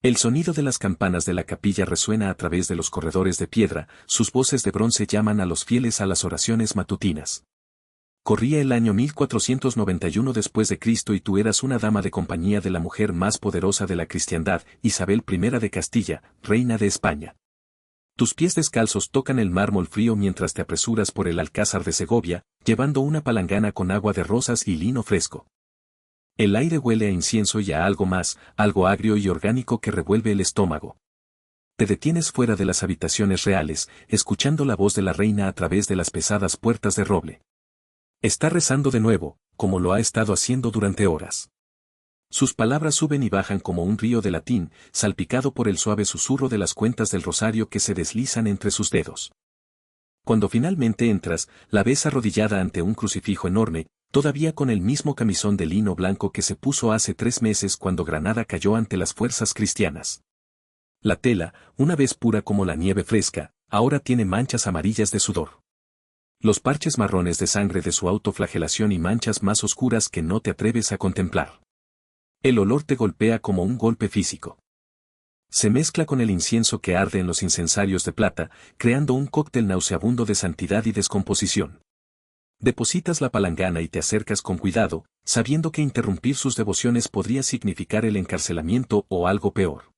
El sonido de las campanas de la capilla resuena a través de los corredores de piedra, sus voces de bronce llaman a los fieles a las oraciones matutinas. Corría el año 1491 después de Cristo y tú eras una dama de compañía de la mujer más poderosa de la cristiandad, Isabel I de Castilla, reina de España. Tus pies descalzos tocan el mármol frío mientras te apresuras por el Alcázar de Segovia, llevando una palangana con agua de rosas y lino fresco. El aire huele a incienso y a algo más, algo agrio y orgánico que revuelve el estómago. Te detienes fuera de las habitaciones reales, escuchando la voz de la reina a través de las pesadas puertas de roble. Está rezando de nuevo, como lo ha estado haciendo durante horas. Sus palabras suben y bajan como un río de latín, salpicado por el suave susurro de las cuentas del rosario que se deslizan entre sus dedos. Cuando finalmente entras, la ves arrodillada ante un crucifijo enorme, todavía con el mismo camisón de lino blanco que se puso hace 3 meses cuando Granada cayó ante las fuerzas cristianas. La tela, una vez pura como la nieve fresca, ahora tiene manchas amarillas de sudor. Los parches marrones de sangre de su autoflagelación y manchas más oscuras que no te atreves a contemplar. El olor te golpea como un golpe físico. Se mezcla con el incienso que arde en los incensarios de plata, creando un cóctel nauseabundo de santidad y descomposición. Depositas la palangana y te acercas con cuidado, sabiendo que interrumpir sus devociones podría significar el encarcelamiento o algo peor.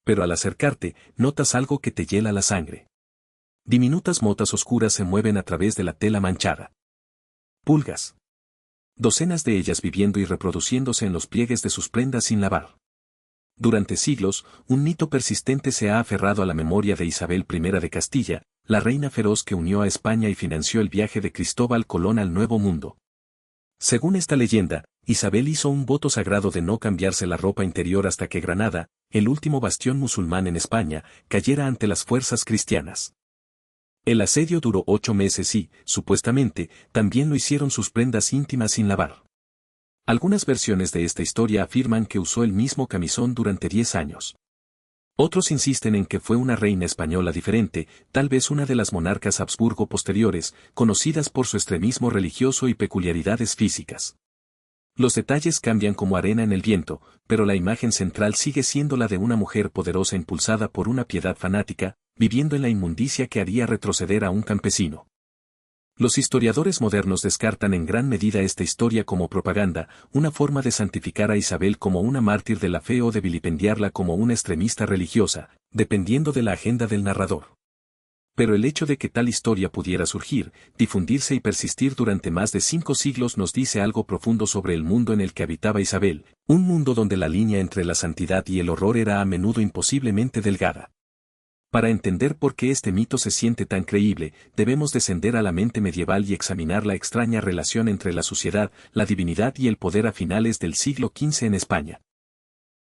Pero al acercarte, notas algo que te hiela la sangre. Diminutas motas oscuras se mueven a través de la tela manchada. Pulgas. Docenas de ellas viviendo y reproduciéndose en los pliegues de sus prendas sin lavar. Durante siglos, un mito persistente se ha aferrado a la memoria de Isabel I de Castilla, la reina feroz que unió a España y financió el viaje de Cristóbal Colón al Nuevo Mundo. Según esta leyenda, Isabel hizo un voto sagrado de no cambiarse la ropa interior hasta que Granada, el último bastión musulmán en España, cayera ante las fuerzas cristianas. El asedio duró 8 meses y, supuestamente, también lo hicieron sus prendas íntimas sin lavar. Algunas versiones de esta historia afirman que usó el mismo camisón durante 10 años. Otros insisten en que fue una reina española diferente, tal vez una de las monarcas Habsburgo posteriores, conocidas por su extremismo religioso y peculiaridades físicas. Los detalles cambian como arena en el viento, pero la imagen central sigue siendo la de una mujer poderosa impulsada por una piedad fanática, viviendo en la inmundicia que haría retroceder a un campesino. Los historiadores modernos descartan en gran medida esta historia como propaganda, una forma de santificar a Isabel como una mártir de la fe o de vilipendiarla como una extremista religiosa, dependiendo de la agenda del narrador. Pero el hecho de que tal historia pudiera surgir, difundirse y persistir durante más de 5 siglos nos dice algo profundo sobre el mundo en el que habitaba Isabel, un mundo donde la línea entre la santidad y el horror era a menudo imposiblemente delgada. Para entender por qué este mito se siente tan creíble, debemos descender a la mente medieval y examinar la extraña relación entre la suciedad, la divinidad y el poder a finales del siglo XV en España.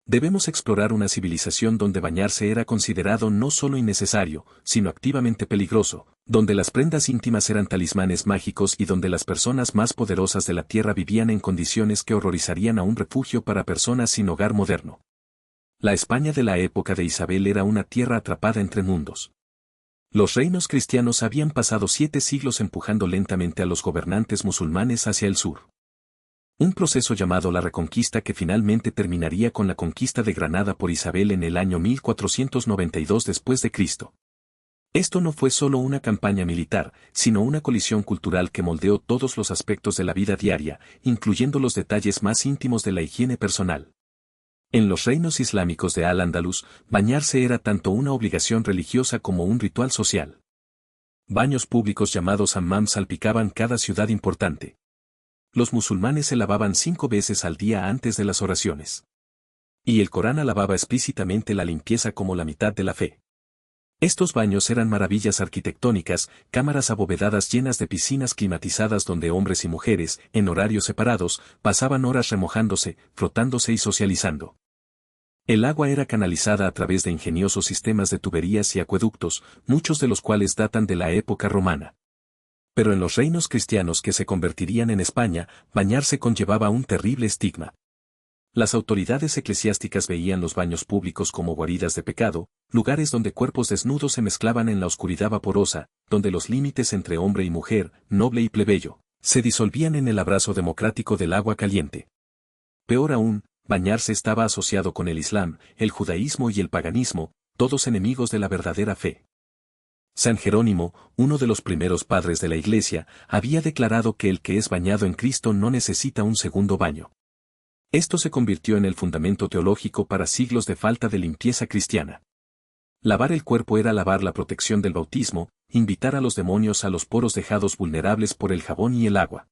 Debemos explorar una civilización donde bañarse era considerado no solo innecesario, sino activamente peligroso, donde las prendas íntimas eran talismanes mágicos y donde las personas más poderosas de la tierra vivían en condiciones que horrorizarían a un refugio para personas sin hogar moderno. La España de la época de Isabel era una tierra atrapada entre mundos. Los reinos cristianos habían pasado 7 siglos empujando lentamente a los gobernantes musulmanes hacia el sur. Un proceso llamado la Reconquista que finalmente terminaría con la conquista de Granada por Isabel en el año 1492 después de Cristo. Esto no fue solo una campaña militar, sino una colisión cultural que moldeó todos los aspectos de la vida diaria, incluyendo los detalles más íntimos de la higiene personal. En los reinos islámicos de Al-Ándalus, bañarse era tanto una obligación religiosa como un ritual social. Baños públicos llamados hammam salpicaban cada ciudad importante. Los musulmanes se lavaban 5 veces al día antes de las oraciones. Y el Corán alababa explícitamente la limpieza como la mitad de la fe. Estos baños eran maravillas arquitectónicas, cámaras abovedadas llenas de piscinas climatizadas donde hombres y mujeres, en horarios separados, pasaban horas remojándose, frotándose y socializando. El agua era canalizada a través de ingeniosos sistemas de tuberías y acueductos, muchos de los cuales datan de la época romana. Pero en los reinos cristianos que se convertirían en España, bañarse conllevaba un terrible estigma. Las autoridades eclesiásticas veían los baños públicos como guaridas de pecado, lugares donde cuerpos desnudos se mezclaban en la oscuridad vaporosa, donde los límites entre hombre y mujer, noble y plebeyo, se disolvían en el abrazo democrático del agua caliente. Peor aún, Bañarse estaba asociado con el Islam, el judaísmo y el paganismo, todos enemigos de la verdadera fe. San Jerónimo, uno de los primeros padres de la Iglesia, había declarado que el que es bañado en Cristo no necesita un segundo baño. Esto se convirtió en el fundamento teológico para siglos de falta de limpieza cristiana. Lavar el cuerpo era lavar la protección del bautismo, invitar a los demonios a los poros dejados vulnerables por el jabón y el agua.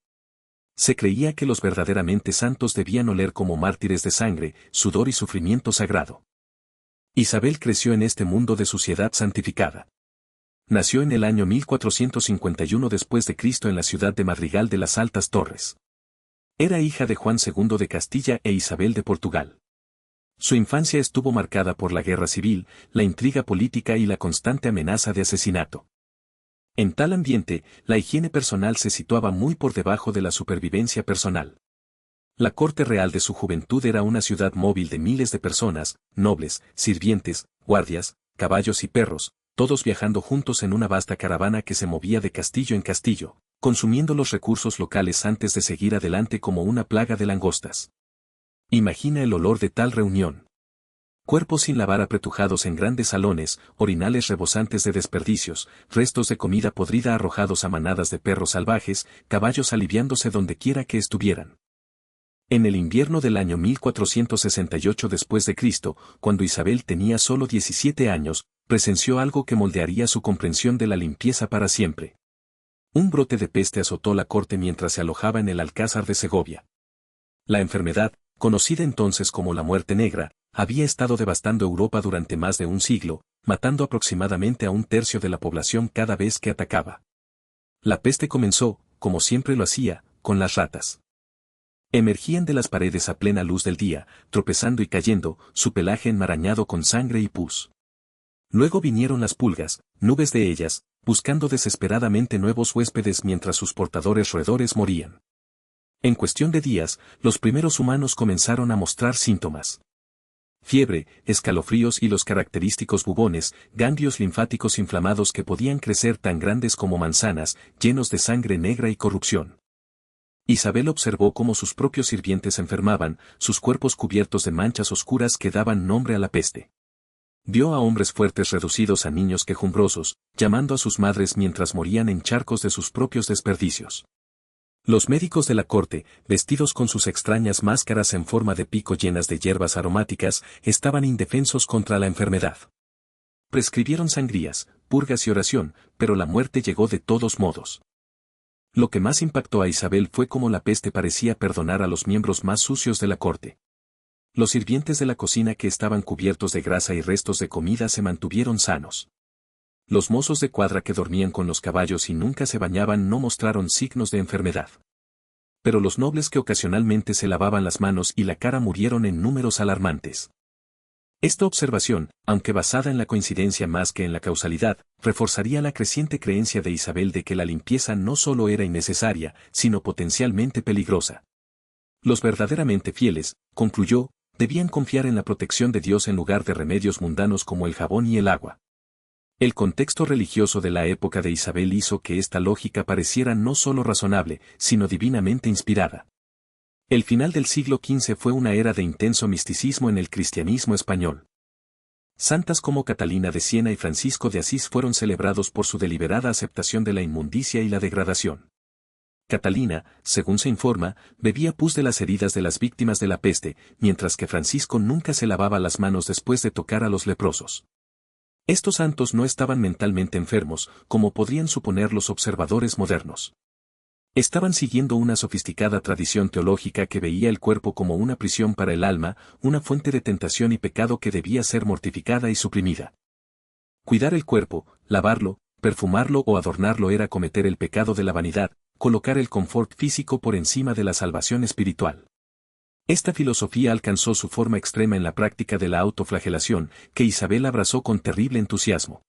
Se creía que los verdaderamente santos debían oler como mártires de sangre, sudor y sufrimiento sagrado. Isabel creció en este mundo de suciedad santificada. Nació en el año 1451 después de Cristo en la ciudad de Madrigal de las Altas Torres. Era hija de Juan II de Castilla e Isabel de Portugal. Su infancia estuvo marcada por la guerra civil, la intriga política y la constante amenaza de asesinato. En tal ambiente, la higiene personal se situaba muy por debajo de la supervivencia personal. La corte real de su juventud era una ciudad móvil de miles de personas, nobles, sirvientes, guardias, caballos y perros, todos viajando juntos en una vasta caravana que se movía de castillo en castillo, consumiendo los recursos locales antes de seguir adelante como una plaga de langostas. Imagina el olor de tal reunión. Cuerpos sin lavar apretujados en grandes salones, orinales rebosantes de desperdicios, restos de comida podrida arrojados a manadas de perros salvajes, caballos aliviándose donde quiera que estuvieran. En el invierno del año 1468 después de Cristo, cuando Isabel tenía solo 17 años, presenció algo que moldearía su comprensión de la limpieza para siempre. Un brote de peste azotó la corte mientras se alojaba en el Alcázar de Segovia. La enfermedad, conocida entonces como la Muerte Negra, había estado devastando Europa durante más de un siglo, matando aproximadamente a un tercio de la población cada vez que atacaba. La peste comenzó, como siempre lo hacía, con las ratas. Emergían de las paredes a plena luz del día, tropezando y cayendo, su pelaje enmarañado con sangre y pus. Luego vinieron las pulgas, nubes de ellas, buscando desesperadamente nuevos huéspedes mientras sus portadores roedores morían. En cuestión de días, los primeros humanos comenzaron a mostrar síntomas. Fiebre, escalofríos y los característicos bubones, ganglios linfáticos inflamados que podían crecer tan grandes como manzanas, llenos de sangre negra y corrupción. Isabel observó cómo sus propios sirvientes enfermaban, sus cuerpos cubiertos de manchas oscuras que daban nombre a la peste. Vio a hombres fuertes reducidos a niños quejumbrosos, llamando a sus madres mientras morían en charcos de sus propios desperdicios. Los médicos de la corte, vestidos con sus extrañas máscaras en forma de pico llenas de hierbas aromáticas, estaban indefensos contra la enfermedad. Prescribieron sangrías, purgas y oración, pero la muerte llegó de todos modos. Lo que más impactó a Isabel fue cómo la peste parecía perdonar a los miembros más sucios de la corte. Los sirvientes de la cocina que estaban cubiertos de grasa y restos de comida se mantuvieron sanos. Los mozos de cuadra que dormían con los caballos y nunca se bañaban no mostraron signos de enfermedad. Pero los nobles que ocasionalmente se lavaban las manos y la cara murieron en números alarmantes. Esta observación, aunque basada en la coincidencia más que en la causalidad, reforzaría la creciente creencia de Isabel de que la limpieza no solo era innecesaria, sino potencialmente peligrosa. Los verdaderamente fieles, concluyó, debían confiar en la protección de Dios en lugar de remedios mundanos como el jabón y el agua. El contexto religioso de la época de Isabel hizo que esta lógica pareciera no solo razonable, sino divinamente inspirada. El final del siglo XV fue una era de intenso misticismo en el cristianismo español. Santas como Catalina de Siena y Francisco de Asís fueron celebrados por su deliberada aceptación de la inmundicia y la degradación. Catalina, según se informa, bebía pus de las heridas de las víctimas de la peste, mientras que Francisco nunca se lavaba las manos después de tocar a los leprosos. Estos santos no estaban mentalmente enfermos, como podrían suponer los observadores modernos. Estaban siguiendo una sofisticada tradición teológica que veía el cuerpo como una prisión para el alma, una fuente de tentación y pecado que debía ser mortificada y suprimida. Cuidar el cuerpo, lavarlo, perfumarlo o adornarlo era cometer el pecado de la vanidad, colocar el confort físico por encima de la salvación espiritual. Esta filosofía alcanzó su forma extrema en la práctica de la autoflagelación, que Isabel abrazó con terrible entusiasmo.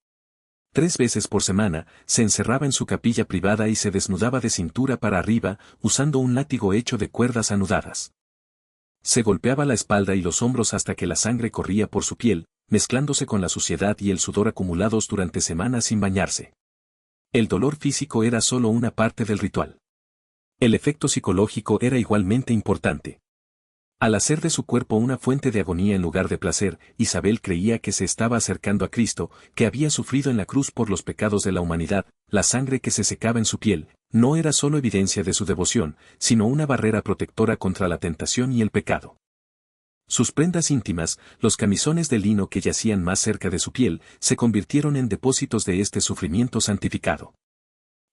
3 veces por semana, se encerraba en su capilla privada y se desnudaba de cintura para arriba, usando un látigo hecho de cuerdas anudadas. Se golpeaba la espalda y los hombros hasta que la sangre corría por su piel, mezclándose con la suciedad y el sudor acumulados durante semanas sin bañarse. El dolor físico era solo una parte del ritual. El efecto psicológico era igualmente importante. Al hacer de su cuerpo una fuente de agonía en lugar de placer, Isabel creía que se estaba acercando a Cristo, que había sufrido en la cruz por los pecados de la humanidad. La sangre que se secaba en su piel no era solo evidencia de su devoción, sino una barrera protectora contra la tentación y el pecado. Sus prendas íntimas, los camisones de lino que yacían más cerca de su piel, se convirtieron en depósitos de este sufrimiento santificado.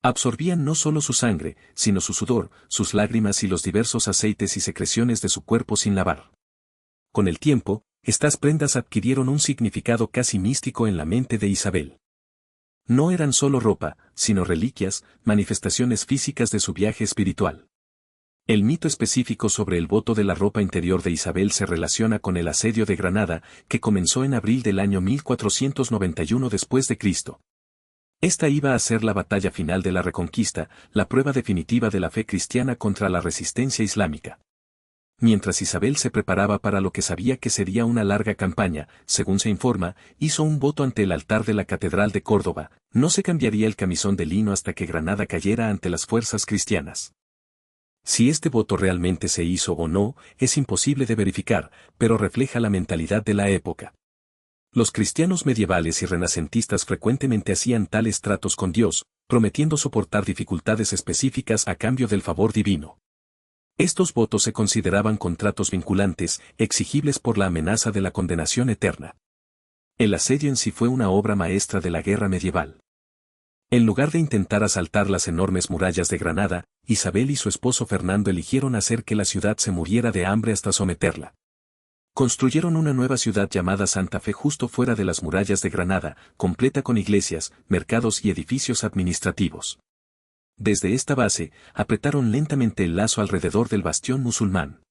Absorbían no solo su sangre, sino su sudor, sus lágrimas y los diversos aceites y secreciones de su cuerpo sin lavar. Con el tiempo, estas prendas adquirieron un significado casi místico en la mente de Isabel. No eran solo ropa, sino reliquias, manifestaciones físicas de su viaje espiritual. El mito específico sobre el voto de la ropa interior de Isabel se relaciona con el asedio de Granada, que comenzó en abril del año 1491 después de Cristo. Esta iba a ser la batalla final de la Reconquista, la prueba definitiva de la fe cristiana contra la resistencia islámica. Mientras Isabel se preparaba para lo que sabía que sería una larga campaña, según se informa, hizo un voto ante el altar de la Catedral de Córdoba: no se cambiaría el camisón de lino hasta que Granada cayera ante las fuerzas cristianas. Si este voto realmente se hizo o no, es imposible de verificar, pero refleja la mentalidad de la época. Los cristianos medievales y renacentistas frecuentemente hacían tales tratos con Dios, prometiendo soportar dificultades específicas a cambio del favor divino. Estos votos se consideraban contratos vinculantes, exigibles por la amenaza de la condenación eterna. El asedio en sí fue una obra maestra de la guerra medieval. En lugar de intentar asaltar las enormes murallas de Granada, Isabel y su esposo Fernando eligieron hacer que la ciudad se muriera de hambre hasta someterla. Construyeron una nueva ciudad llamada Santa Fe justo fuera de las murallas de Granada, completa con iglesias, mercados y edificios administrativos. Desde esta base, apretaron lentamente el lazo alrededor del bastión musulmán.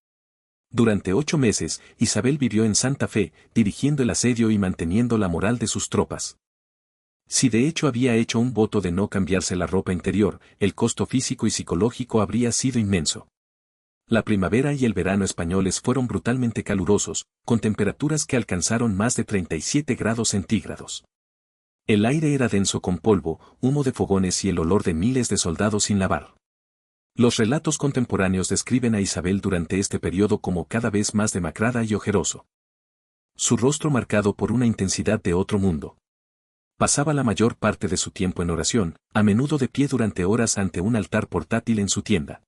Durante 8 meses, Isabel vivió en Santa Fe, dirigiendo el asedio y manteniendo la moral de sus tropas. Si de hecho había hecho un voto de no cambiarse la ropa interior, el costo físico y psicológico habría sido inmenso. La primavera y el verano españoles fueron brutalmente calurosos, con temperaturas que alcanzaron más de 37 grados centígrados. El aire era denso con polvo, humo de fogones y el olor de miles de soldados sin lavar. Los relatos contemporáneos describen a Isabel durante este periodo como cada vez más demacrada y ojeroso. Su rostro marcado por una intensidad de otro mundo. Pasaba la mayor parte de su tiempo en oración, a menudo de pie durante horas ante un altar portátil en su tienda.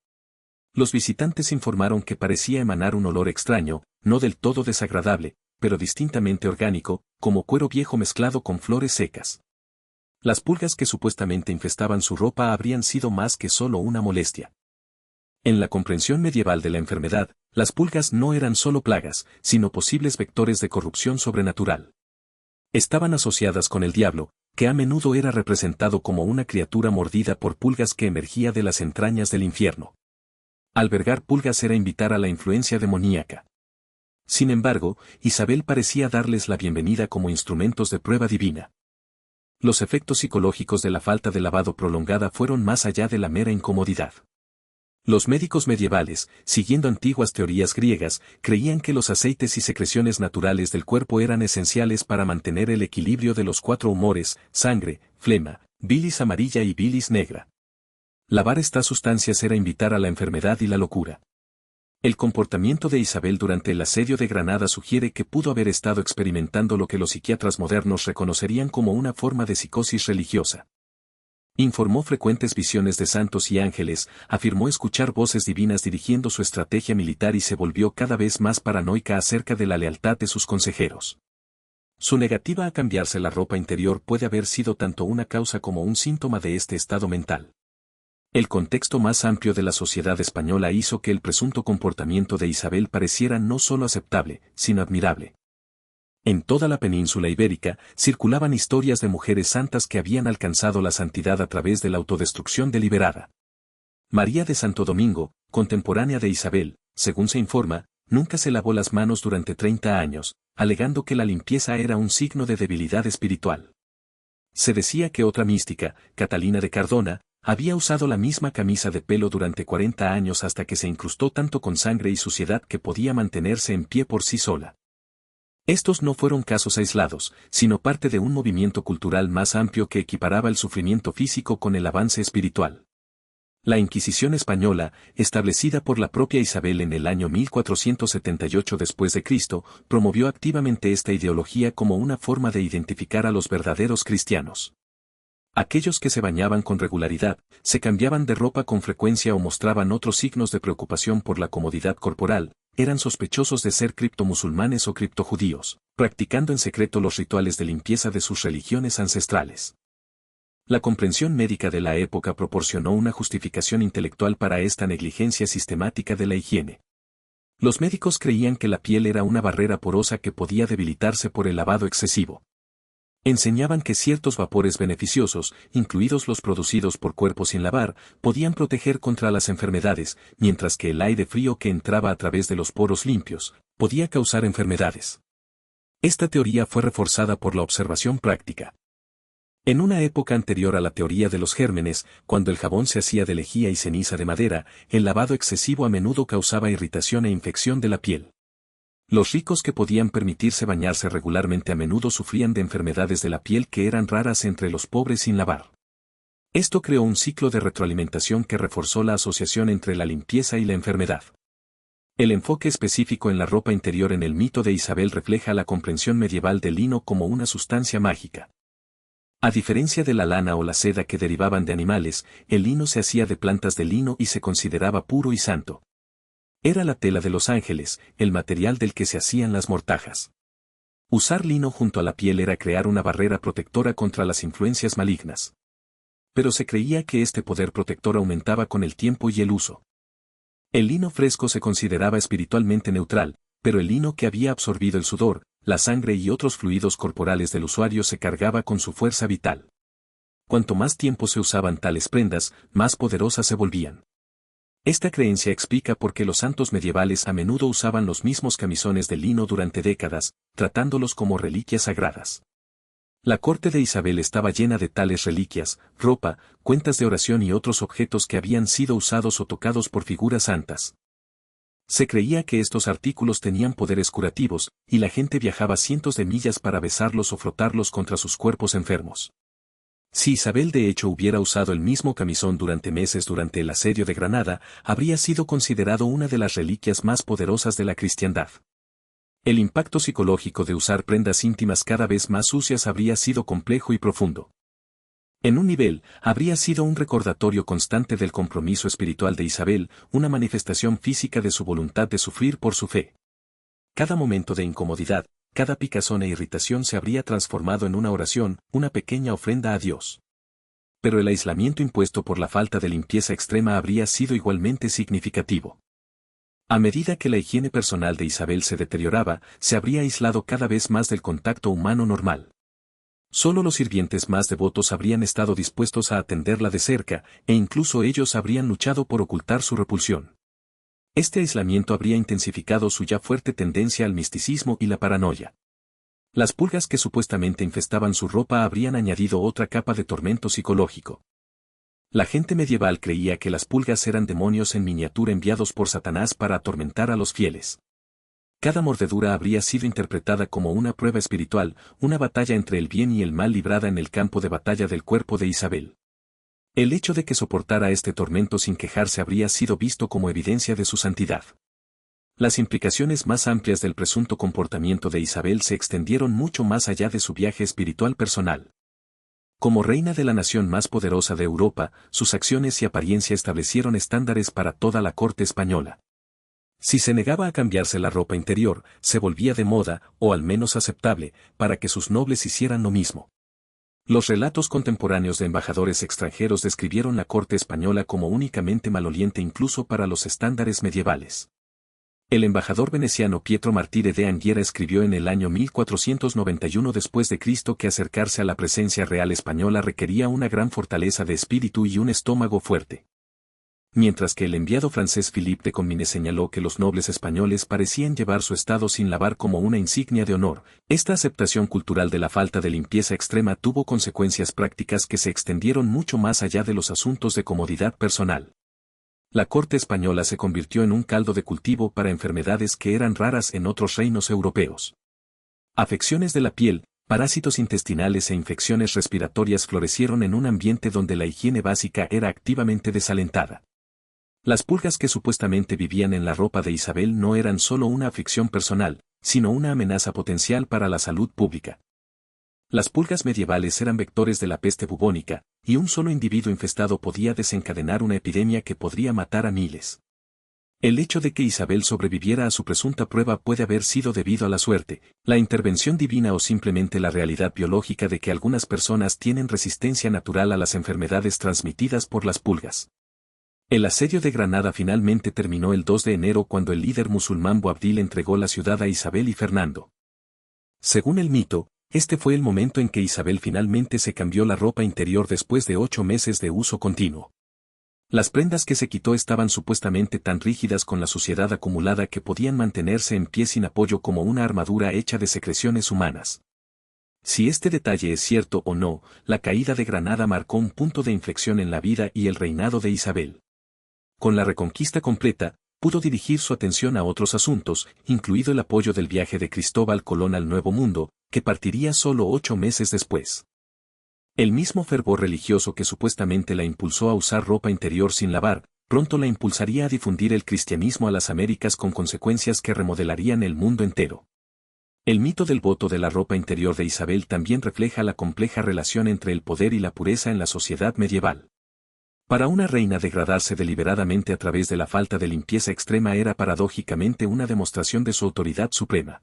Los visitantes informaron que parecía emanar un olor extraño, no del todo desagradable, pero distintamente orgánico, como cuero viejo mezclado con flores secas. Las pulgas que supuestamente infestaban su ropa habrían sido más que solo una molestia. En la comprensión medieval de la enfermedad, las pulgas no eran solo plagas, sino posibles vectores de corrupción sobrenatural. Estaban asociadas con el diablo, que a menudo era representado como una criatura mordida por pulgas que emergía de las entrañas del infierno. Albergar pulgas era invitar a la influencia demoníaca. Sin embargo, Isabel parecía darles la bienvenida como instrumentos de prueba divina. Los efectos psicológicos de la falta de lavado prolongada fueron más allá de la mera incomodidad. Los médicos medievales, siguiendo antiguas teorías griegas, creían que los aceites y secreciones naturales del cuerpo eran esenciales para mantener el equilibrio de los 4 humores: sangre, flema, bilis amarilla y bilis negra. Lavar estas sustancias era invitar a la enfermedad y la locura. El comportamiento de Isabel durante el asedio de Granada sugiere que pudo haber estado experimentando lo que los psiquiatras modernos reconocerían como una forma de psicosis religiosa. Informó frecuentes visiones de santos y ángeles, afirmó escuchar voces divinas dirigiendo su estrategia militar y se volvió cada vez más paranoica acerca de la lealtad de sus consejeros. Su negativa a cambiarse la ropa interior puede haber sido tanto una causa como un síntoma de este estado mental. El contexto más amplio de la sociedad española hizo que el presunto comportamiento de Isabel pareciera no solo aceptable, sino admirable. En toda la península ibérica, circulaban historias de mujeres santas que habían alcanzado la santidad a través de la autodestrucción deliberada. María de Santo Domingo, contemporánea de Isabel, según se informa, nunca se lavó las manos durante 30 años, alegando que la limpieza era un signo de debilidad espiritual. Se decía que otra mística, Catalina de Cardona, había usado la misma camisa de pelo durante 40 años hasta que se incrustó tanto con sangre y suciedad que podía mantenerse en pie por sí sola. Estos no fueron casos aislados, sino parte de un movimiento cultural más amplio que equiparaba el sufrimiento físico con el avance espiritual. La Inquisición española, establecida por la propia Isabel en el año 1478 después de Cristo, promovió activamente esta ideología como una forma de identificar a los verdaderos cristianos. Aquellos que se bañaban con regularidad, se cambiaban de ropa con frecuencia o mostraban otros signos de preocupación por la comodidad corporal, eran sospechosos de ser criptomusulmanes o criptojudíos, practicando en secreto los rituales de limpieza de sus religiones ancestrales. La comprensión médica de la época proporcionó una justificación intelectual para esta negligencia sistemática de la higiene. Los médicos creían que la piel era una barrera porosa que podía debilitarse por el lavado excesivo. Enseñaban que ciertos vapores beneficiosos, incluidos los producidos por cuerpos sin lavar, podían proteger contra las enfermedades, mientras que el aire frío que entraba a través de los poros limpios, podía causar enfermedades. Esta teoría fue reforzada por la observación práctica. En una época anterior a la teoría de los gérmenes, cuando el jabón se hacía de lejía y ceniza de madera, el lavado excesivo a menudo causaba irritación e infección de la piel. Los ricos que podían permitirse bañarse regularmente a menudo sufrían de enfermedades de la piel que eran raras entre los pobres sin lavar. Esto creó un ciclo de retroalimentación que reforzó la asociación entre la limpieza y la enfermedad. El enfoque específico en la ropa interior en el mito de Isabel refleja la comprensión medieval del lino como una sustancia mágica. A diferencia de la lana o la seda que derivaban de animales, el lino se hacía de plantas de lino y se consideraba puro y santo. Era la tela de los ángeles, el material del que se hacían las mortajas. Usar lino junto a la piel era crear una barrera protectora contra las influencias malignas. Pero se creía que este poder protector aumentaba con el tiempo y el uso. El lino fresco se consideraba espiritualmente neutral, pero el lino que había absorbido el sudor, la sangre y otros fluidos corporales del usuario se cargaba con su fuerza vital. Cuanto más tiempo se usaban tales prendas, más poderosas se volvían. Esta creencia explica por qué los santos medievales a menudo usaban los mismos camisones de lino durante décadas, tratándolos como reliquias sagradas. La corte de Isabel estaba llena de tales reliquias, ropa, cuentas de oración y otros objetos que habían sido usados o tocados por figuras santas. Se creía que estos artículos tenían poderes curativos, y la gente viajaba cientos de millas para besarlos o frotarlos contra sus cuerpos enfermos. Si Isabel de hecho hubiera usado el mismo camisón durante meses durante el asedio de Granada, habría sido considerado una de las reliquias más poderosas de la cristiandad. El impacto psicológico de usar prendas íntimas cada vez más sucias habría sido complejo y profundo. En un nivel, habría sido un recordatorio constante del compromiso espiritual de Isabel, una manifestación física de su voluntad de sufrir por su fe. Cada momento de incomodidad, cada picazón e irritación se habría transformado en una oración, una pequeña ofrenda a Dios. Pero el aislamiento impuesto por la falta de limpieza extrema habría sido igualmente significativo. A medida que la higiene personal de Isabel se deterioraba, se habría aislado cada vez más del contacto humano normal. Solo los sirvientes más devotos habrían estado dispuestos a atenderla de cerca, e incluso ellos habrían luchado por ocultar su repulsión. Este aislamiento habría intensificado su ya fuerte tendencia al misticismo y la paranoia. Las pulgas que supuestamente infestaban su ropa habrían añadido otra capa de tormento psicológico. La gente medieval creía que las pulgas eran demonios en miniatura enviados por Satanás para atormentar a los fieles. Cada mordedura habría sido interpretada como una prueba espiritual, una batalla entre el bien y el mal librada en el campo de batalla del cuerpo de Isabel. El hecho de que soportara este tormento sin quejarse habría sido visto como evidencia de su santidad. Las implicaciones más amplias del presunto comportamiento de Isabel se extendieron mucho más allá de su viaje espiritual personal. Como reina de la nación más poderosa de Europa, sus acciones y apariencia establecieron estándares para toda la corte española. Si se negaba a cambiarse la ropa interior, se volvía de moda, o al menos aceptable, para que sus nobles hicieran lo mismo. Los relatos contemporáneos de embajadores extranjeros describieron la corte española como únicamente maloliente incluso para los estándares medievales. El embajador veneciano Pietro Martire de Anguera escribió en el año 1491 después de Cristo que acercarse a la presencia real española requería una gran fortaleza de espíritu y un estómago fuerte. Mientras que el enviado francés Philippe de Comines señaló que los nobles españoles parecían llevar su estado sin lavar como una insignia de honor, esta aceptación cultural de la falta de limpieza extrema tuvo consecuencias prácticas que se extendieron mucho más allá de los asuntos de comodidad personal. La corte española se convirtió en un caldo de cultivo para enfermedades que eran raras en otros reinos europeos. Afecciones de la piel, Parásitos intestinales e infecciones respiratorias florecieron en un ambiente donde la higiene básica era activamente desalentada. Las pulgas que supuestamente vivían en la ropa de Isabel no eran solo una aflicción personal, sino una amenaza potencial para la salud pública. Las pulgas medievales eran vectores de la peste bubónica, y un solo individuo infestado podía desencadenar una epidemia que podría matar a miles. El hecho de que Isabel sobreviviera a su presunta prueba puede haber sido debido a la suerte, la intervención divina o simplemente la realidad biológica de que algunas personas tienen resistencia natural a las enfermedades transmitidas por las pulgas. El asedio de Granada finalmente terminó el 2 de enero cuando el líder musulmán Boabdil entregó la ciudad a Isabel y Fernando. Según el mito, este fue el momento en que Isabel finalmente se cambió la ropa interior después de 8 meses de uso continuo. Las prendas que se quitó estaban supuestamente tan rígidas con la suciedad acumulada que podían mantenerse en pie sin apoyo como una armadura hecha de secreciones humanas. Si este detalle es cierto o no, la caída de Granada marcó un punto de inflexión en la vida y el reinado de Isabel. Con la reconquista completa, pudo dirigir su atención a otros asuntos, incluido el apoyo del viaje de Cristóbal Colón al Nuevo Mundo, que partiría solo 8 meses después. El mismo fervor religioso que supuestamente la impulsó a usar ropa interior sin lavar, pronto la impulsaría a difundir el cristianismo a las Américas con consecuencias que remodelarían el mundo entero. El mito del voto de la ropa interior de Isabel también refleja la compleja relación entre el poder y la pureza en la sociedad medieval. Para una reina degradarse deliberadamente a través de la falta de limpieza extrema era paradójicamente una demostración de su autoridad suprema.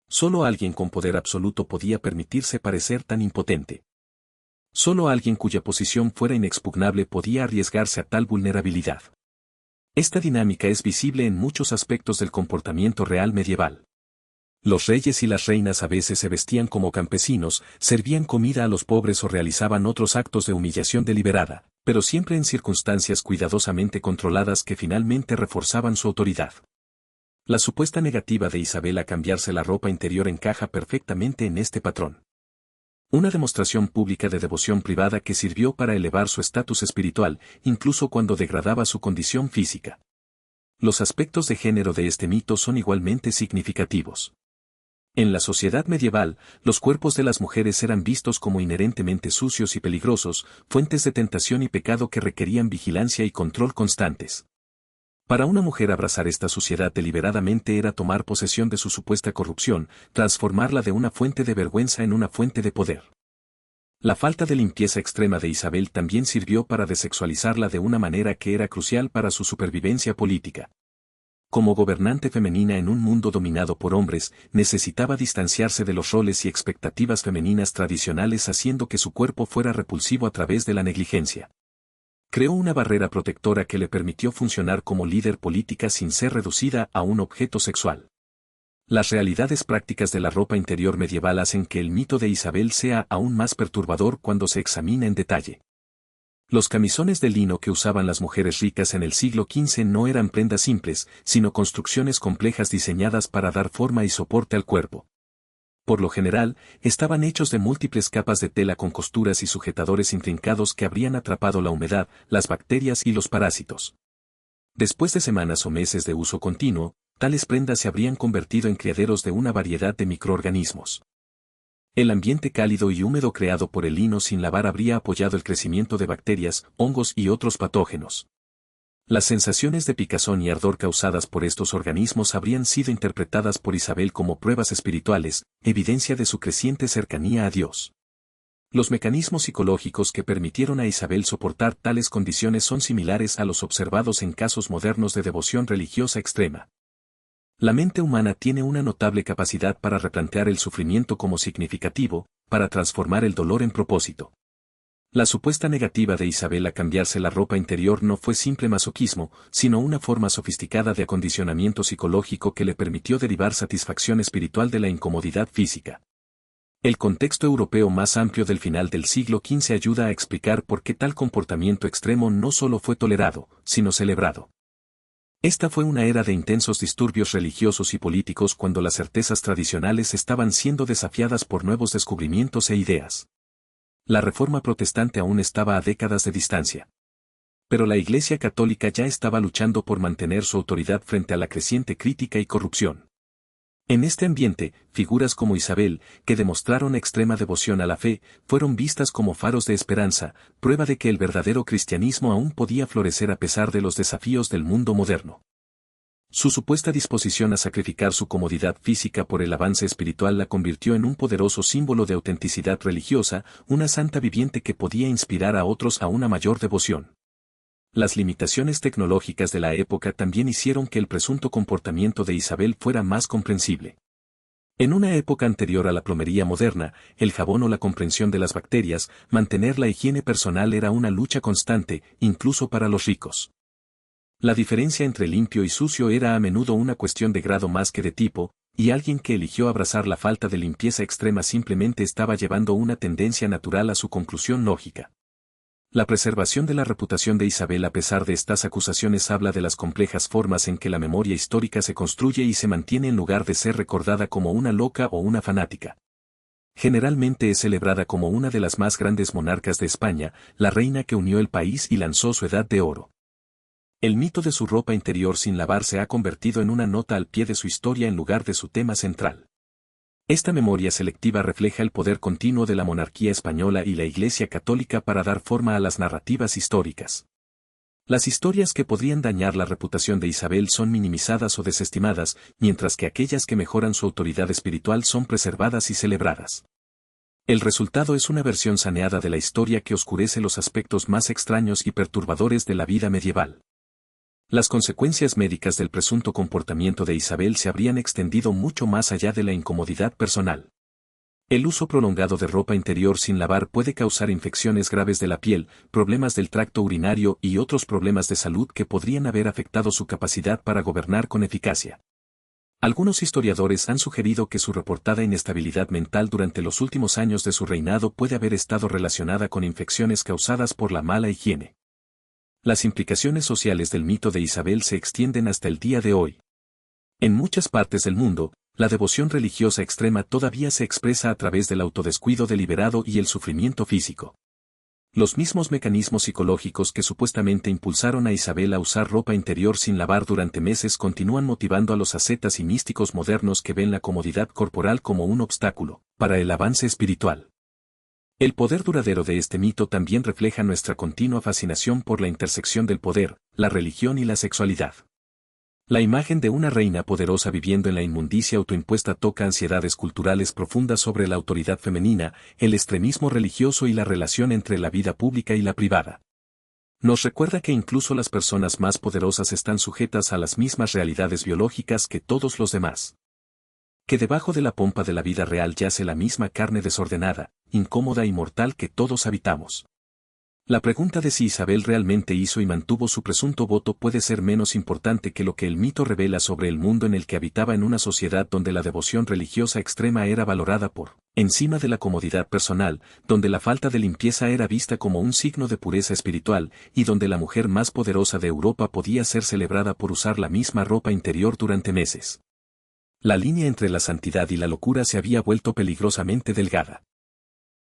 Solo alguien con poder absoluto podía permitirse parecer tan impotente. Solo alguien cuya posición fuera inexpugnable podía arriesgarse a tal vulnerabilidad. Esta dinámica es visible en muchos aspectos del comportamiento real medieval. Los reyes y las reinas a veces se vestían como campesinos, servían comida a los pobres o realizaban otros actos de humillación deliberada, pero siempre en circunstancias cuidadosamente controladas que finalmente reforzaban su autoridad. La supuesta negativa de Isabel a cambiarse la ropa interior encaja perfectamente en este patrón. Una demostración pública de devoción privada que sirvió para elevar su estatus espiritual, incluso cuando degradaba su condición física. Los aspectos de género de este mito son igualmente significativos. En la sociedad medieval, los cuerpos de las mujeres eran vistos como inherentemente sucios y peligrosos, fuentes de tentación y pecado que requerían vigilancia y control constantes. Para una mujer abrazar esta suciedad deliberadamente era tomar posesión de su supuesta corrupción, transformarla de una fuente de vergüenza en una fuente de poder. La falta de limpieza extrema de Isabel también sirvió para desexualizarla de una manera que era crucial para su supervivencia política. Como gobernante femenina en un mundo dominado por hombres, necesitaba distanciarse de los roles y expectativas femeninas tradicionales haciendo que su cuerpo fuera repulsivo a través de la negligencia. Creó una barrera protectora que le permitió funcionar como líder política sin ser reducida a un objeto sexual. Las realidades prácticas de la ropa interior medieval hacen que el mito de Isabel sea aún más perturbador cuando se examina en detalle. Los camisones de lino que usaban las mujeres ricas en el siglo XV no eran prendas simples, sino construcciones complejas diseñadas para dar forma y soporte al cuerpo. Por lo general, estaban hechos de múltiples capas de tela con costuras y sujetadores intrincados que habrían atrapado la humedad, las bacterias y los parásitos. Después de semanas o meses de uso continuo, tales prendas se habrían convertido en criaderos de una variedad de microorganismos. El ambiente cálido y húmedo creado por el lino sin lavar habría apoyado el crecimiento de bacterias, hongos y otros patógenos. Las sensaciones de picazón y ardor causadas por estos organismos habrían sido interpretadas por Isabel como pruebas espirituales, evidencia de su creciente cercanía a Dios. Los mecanismos psicológicos que permitieron a Isabel soportar tales condiciones son similares a los observados en casos modernos de devoción religiosa extrema. La mente humana tiene una notable capacidad para replantear el sufrimiento como significativo, para transformar el dolor en propósito. La supuesta negativa de Isabel a cambiarse la ropa interior no fue simple masoquismo, sino una forma sofisticada de acondicionamiento psicológico que le permitió derivar satisfacción espiritual de la incomodidad física. El contexto europeo más amplio del final del siglo XV ayuda a explicar por qué tal comportamiento extremo no solo fue tolerado, sino celebrado. Esta fue una era de intensos disturbios religiosos y políticos cuando las certezas tradicionales estaban siendo desafiadas por nuevos descubrimientos e ideas. La Reforma protestante aún estaba a décadas de distancia. Pero la Iglesia Católica ya estaba luchando por mantener su autoridad frente a la creciente crítica y corrupción. En este ambiente, figuras como Isabel, que demostraron extrema devoción a la fe, fueron vistas como faros de esperanza, prueba de que el verdadero cristianismo aún podía florecer a pesar de los desafíos del mundo moderno. Su supuesta disposición a sacrificar su comodidad física por el avance espiritual la convirtió en un poderoso símbolo de autenticidad religiosa, una santa viviente que podía inspirar a otros a una mayor devoción. Las limitaciones tecnológicas de la época también hicieron que el presunto comportamiento de Isabel fuera más comprensible. En una época anterior a la plomería moderna, el jabón o la comprensión de las bacterias, mantener la higiene personal era una lucha constante, incluso para los ricos. La diferencia entre limpio y sucio era a menudo una cuestión de grado más que de tipo, y alguien que eligió abrazar la falta de limpieza extrema simplemente estaba llevando una tendencia natural a su conclusión lógica. La preservación de la reputación de Isabel a pesar de estas acusaciones habla de las complejas formas en que la memoria histórica se construye y se mantiene en lugar de ser recordada como una loca o una fanática. Generalmente es celebrada como una de las más grandes monarcas de España, la reina que unió el país y lanzó su edad de oro. El mito de su ropa interior sin lavar se ha convertido en una nota al pie de su historia en lugar de su tema central. Esta memoria selectiva refleja el poder continuo de la monarquía española y la Iglesia católica para dar forma a las narrativas históricas. Las historias que podrían dañar la reputación de Isabel son minimizadas o desestimadas, mientras que aquellas que mejoran su autoridad espiritual son preservadas y celebradas. El resultado es una versión saneada de la historia que oscurece los aspectos más extraños y perturbadores de la vida medieval. Las consecuencias médicas del presunto comportamiento de Isabel se habrían extendido mucho más allá de la incomodidad personal. El uso prolongado de ropa interior sin lavar puede causar infecciones graves de la piel, problemas del tracto urinario y otros problemas de salud que podrían haber afectado su capacidad para gobernar con eficacia. Algunos historiadores han sugerido que su reportada inestabilidad mental durante los últimos años de su reinado puede haber estado relacionada con infecciones causadas por la mala higiene. Las implicaciones sociales del mito de Isabel se extienden hasta el día de hoy. En muchas partes del mundo, la devoción religiosa extrema todavía se expresa a través del autodescuido deliberado y el sufrimiento físico. Los mismos mecanismos psicológicos que supuestamente impulsaron a Isabel a usar ropa interior sin lavar durante meses continúan motivando a los ascetas y místicos modernos que ven la comodidad corporal como un obstáculo para el avance espiritual. El poder duradero de este mito también refleja nuestra continua fascinación por la intersección del poder, la religión y la sexualidad. La imagen de una reina poderosa viviendo en la inmundicia autoimpuesta toca ansiedades culturales profundas sobre la autoridad femenina, el extremismo religioso y la relación entre la vida pública y la privada. Nos recuerda que incluso las personas más poderosas están sujetas a las mismas realidades biológicas que todos los demás. Que debajo de la pompa de la vida real yace la misma carne desordenada, incómoda y mortal que todos habitamos. La pregunta de si Isabel realmente hizo y mantuvo su presunto voto puede ser menos importante que lo que el mito revela sobre el mundo en el que habitaba, en una sociedad donde la devoción religiosa extrema era valorada por encima de la comodidad personal, donde la falta de limpieza era vista como un signo de pureza espiritual, y donde la mujer más poderosa de Europa podía ser celebrada por usar la misma ropa interior durante meses. La línea entre la santidad y la locura se había vuelto peligrosamente delgada.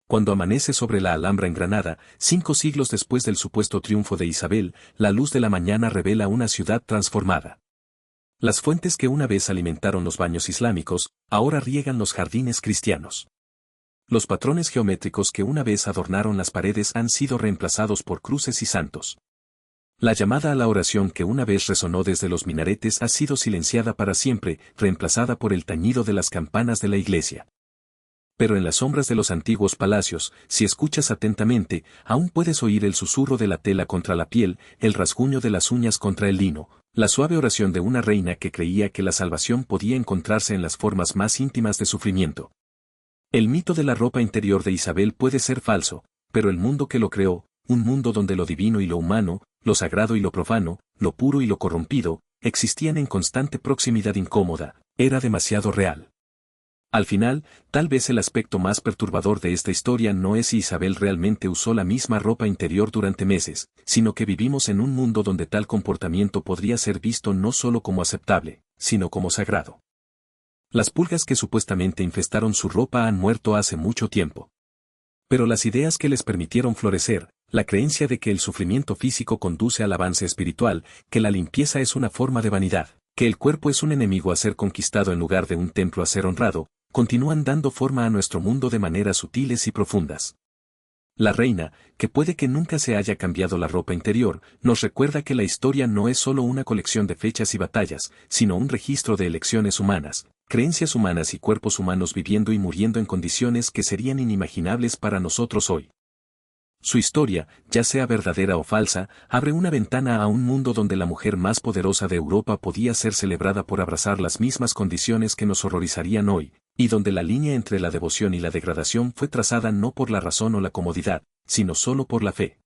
Cuando amanece sobre la Alhambra en Granada, 5 siglos después del supuesto triunfo de Isabel, la luz de la mañana revela una ciudad transformada. Las fuentes que una vez alimentaron los baños islámicos, ahora riegan los jardines cristianos. Los patrones geométricos que una vez adornaron las paredes han sido reemplazados por cruces y santos. La llamada a la oración que una vez resonó desde los minaretes ha sido silenciada para siempre, reemplazada por el tañido de las campanas de la iglesia. Pero en las sombras de los antiguos palacios, si escuchas atentamente, aún puedes oír el susurro de la tela contra la piel, el rasguño de las uñas contra el lino, la suave oración de una reina que creía que la salvación podía encontrarse en las formas más íntimas de sufrimiento. El mito de la ropa interior de Isabel puede ser falso, pero el mundo que lo creó, un mundo donde lo divino y lo humano, lo sagrado y lo profano, lo puro y lo corrompido, existían en constante proximidad incómoda, era demasiado real. Al final, tal vez el aspecto más perturbador de esta historia no es si Isabel realmente usó la misma ropa interior durante meses, sino que vivimos en un mundo donde tal comportamiento podría ser visto no solo como aceptable, sino como sagrado. Las pulgas que supuestamente infestaron su ropa han muerto hace mucho tiempo. Pero las ideas que les permitieron florecer, la creencia de que el sufrimiento físico conduce al avance espiritual, que la limpieza es una forma de vanidad, que el cuerpo es un enemigo a ser conquistado en lugar de un templo a ser honrado, continúan dando forma a nuestro mundo de maneras sutiles y profundas. La reina, que puede que nunca se haya cambiado la ropa interior, nos recuerda que la historia no es solo una colección de fechas y batallas, sino un registro de elecciones humanas, creencias humanas y cuerpos humanos viviendo y muriendo en condiciones que serían inimaginables para nosotros hoy. Su historia, ya sea verdadera o falsa, abre una ventana a un mundo donde la mujer más poderosa de Europa podía ser celebrada por abrazar las mismas condiciones que nos horrorizarían hoy, y donde la línea entre la devoción y la degradación fue trazada no por la razón o la comodidad, sino solo por la fe.